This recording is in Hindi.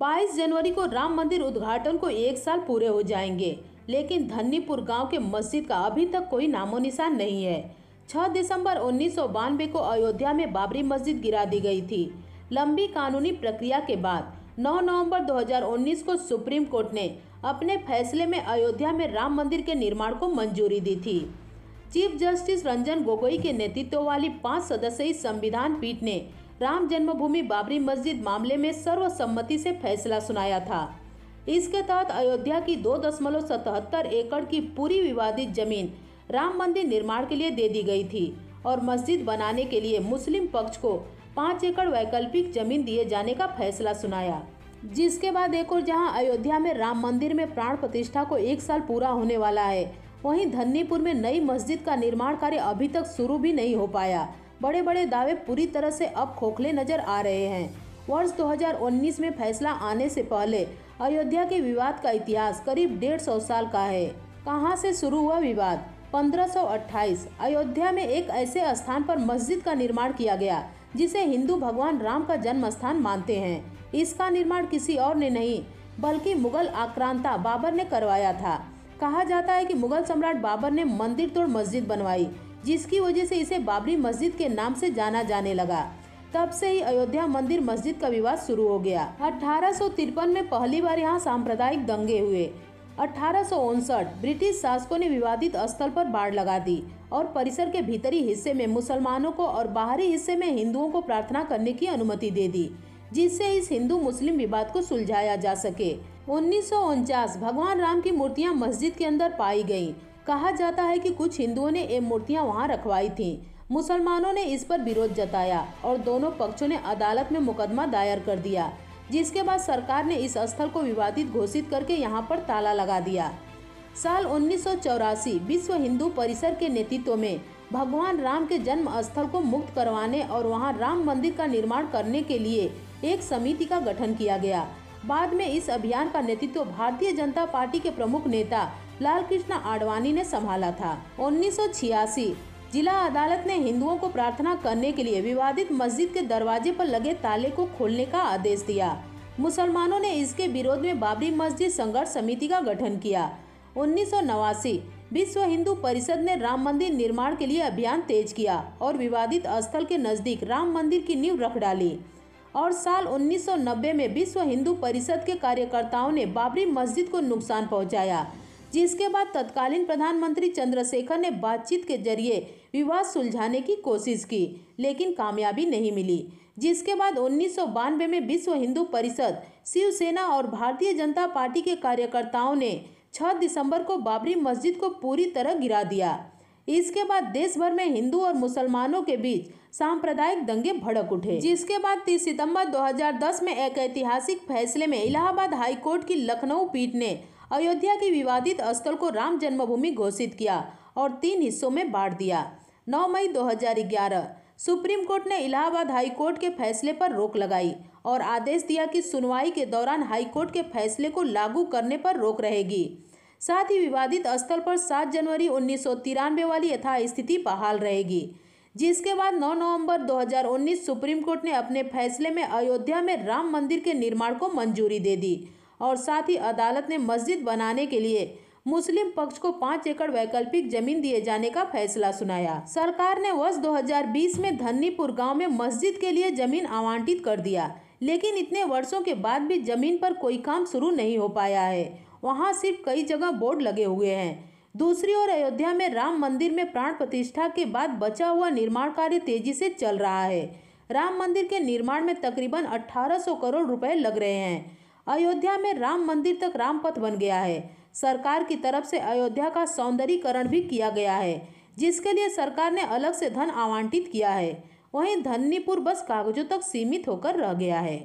22 जनवरी को राम मंदिर उद्घाटन को 1 साल पूरे हो जाएंगे, लेकिन धन्नीपुर गांव के मस्जिद का अभी तक कोई नामो निशान नहीं है। 6 दिसंबर 1992 को अयोध्या में बाबरी मस्जिद गिरा दी गई थी। लंबी कानूनी प्रक्रिया के बाद 9 नवंबर 2019 को सुप्रीम कोर्ट ने अपने फैसले में अयोध्या में राम मंदिर के निर्माण को मंजूरी दी थी। चीफ जस्टिस रंजन गोगोई के नेतृत्व वाली 5 सदस्यीय संविधान पीठ ने राम जन्मभूमि बाबरी मस्जिद मामले में सर्वसम्मति से फैसला सुनाया था। इसके तहत अयोध्या की 2.77 एकड़ की पूरी विवादित जमीन राम मंदिर निर्माण के लिए दे दी गई थी और मस्जिद बनाने के लिए मुस्लिम पक्ष को 5 एकड़ वैकल्पिक जमीन दिए जाने का फैसला सुनाया। जिसके बाद एक और जहां अयोध्या में राम मंदिर में प्राण प्रतिष्ठा को 1 साल पूरा होने वाला है, वहीं धन्नीपुर में नई मस्जिद का निर्माण कार्य अभी तक शुरू भी नहीं हो पाया। बड़े बड़े दावे पूरी तरह से अब खोखले नजर आ रहे हैं। वर्ष 2019 में फैसला आने से पहले अयोध्या के विवाद का इतिहास करीब 150 साल का है। कहां से शुरू हुआ विवाद? 1528 अयोध्या में एक ऐसे स्थान पर मस्जिद का निर्माण किया गया जिसे हिंदू भगवान राम का जन्म स्थान मानते हैं। इसका निर्माण किसी और ने नहीं बल्कि मुगल आक्रांता बाबर ने करवाया था। कहा जाता है कि मुगल सम्राट बाबर ने मंदिर तोड़ मस्जिद बनवाई, जिसकी वजह से इसे बाबरी मस्जिद के नाम से जाना जाने लगा। तब से ही अयोध्या मंदिर मस्जिद का विवाद शुरू हो गया। 1853 में पहली बार यहाँ सांप्रदायिक दंगे हुए। 1859 ब्रिटिश शासकों ने विवादित स्थल पर बाड़ लगा दी और परिसर के भीतरी हिस्से में मुसलमानों को और बाहरी हिस्से में हिंदुओं को प्रार्थना करने की अनुमति दे दी, जिससे इस हिंदू मुस्लिम विवाद को सुलझाया जा सके। 1949 भगवान राम की मूर्तियां मस्जिद के अंदर पाई गयी। कहा जाता है कि कुछ हिंदुओं ने ये मूर्तियां वहां रखवाई थीं। मुसलमानों ने इस पर विरोध जताया और दोनों पक्षों ने अदालत में मुकदमा दायर कर दिया, जिसके बाद सरकार ने इस स्थल को विवादित घोषित करके यहां पर ताला लगा दिया। साल 1984 विश्व हिंदू परिषद के नेतृत्व में भगवान राम के जन्म स्थल को मुक्त करवाने और वहां राम मंदिर का निर्माण करने के लिए एक समिति का गठन किया गया। बाद में इस अभियान का नेतृत्व भारतीय जनता पार्टी के प्रमुख नेता लाल कृष्ण आडवाणी ने संभाला था। 1986 जिला अदालत ने हिंदुओं को प्रार्थना करने के लिए विवादित मस्जिद के दरवाजे पर लगे ताले को खोलने का आदेश दिया। मुसलमानों ने इसके विरोध में बाबरी मस्जिद संघर्ष समिति का गठन किया। 1989 विश्व हिंदू परिषद ने राम मंदिर निर्माण के लिए अभियान तेज किया और विवादित स्थल के नजदीक राम मंदिर की नींव रख डाली। और साल 1990 में विश्व हिंदू परिषद के कार्यकर्ताओं ने बाबरी मस्जिद को नुकसान पहुंचाया, जिसके बाद तत्कालीन प्रधानमंत्री चंद्रशेखर ने बातचीत के जरिए विवाद सुलझाने की कोशिश की, लेकिन कामयाबी नहीं मिली। जिसके बाद 1992 में विश्व हिंदू परिषद, शिवसेना और भारतीय जनता पार्टी के कार्यकर्ताओं ने 6 दिसंबर को बाबरी मस्जिद को पूरी तरह गिरा दिया। इसके बाद देश भर में हिंदू और मुसलमानों के बीच सांप्रदायिक दंगे भड़क उठे, जिसके बाद 30 सितंबर 2010 में एक ऐतिहासिक फैसले में इलाहाबाद हाई कोर्ट की लखनऊ पीठ ने अयोध्या की विवादित स्थल को राम जन्मभूमि घोषित किया और 3 हिस्सों में बांट दिया। 9 मई 2011 सुप्रीम कोर्ट ने इलाहाबाद हाई कोर्ट के फैसले पर रोक लगाई और आदेश दिया कि सुनवाई के दौरान हाई कोर्ट के फैसले को लागू करने पर रोक रहेगी। साथ ही विवादित स्थल पर 7 जनवरी 1993 वाली यथास्थिति बहाल रहेगी। जिसके बाद 9 नवंबर 2019 सुप्रीम कोर्ट ने अपने फैसले में अयोध्या में राम मंदिर के निर्माण को मंजूरी दे दी और साथ ही अदालत ने मस्जिद बनाने के लिए मुस्लिम पक्ष को 5 एकड़ वैकल्पिक जमीन दिए जाने का फैसला सुनाया। सरकार ने वर्ष 2020 में धन्नीपुर गांव में मस्जिद के लिए जमीन आवंटित कर दिया, लेकिन इतने वर्षों के बाद भी जमीन पर कोई काम शुरू नहीं हो पाया है। वहां सिर्फ कई जगह बोर्ड लगे हुए हैं। दूसरी ओर अयोध्या में राम मंदिर में प्राण प्रतिष्ठा के बाद बचा हुआ निर्माण कार्य तेजी से चल रहा है। राम मंदिर के निर्माण में तकरीबन 1800 करोड़ रुपए लग रहे हैं। अयोध्या में राम मंदिर तक रामपथ बन गया है। सरकार की तरफ से अयोध्या का सौंदर्यीकरण भी किया गया है, जिसके लिए सरकार ने अलग से धन आवंटित किया है। वहीं धन्नीपुर बस कागजों तक सीमित होकर रह गया है।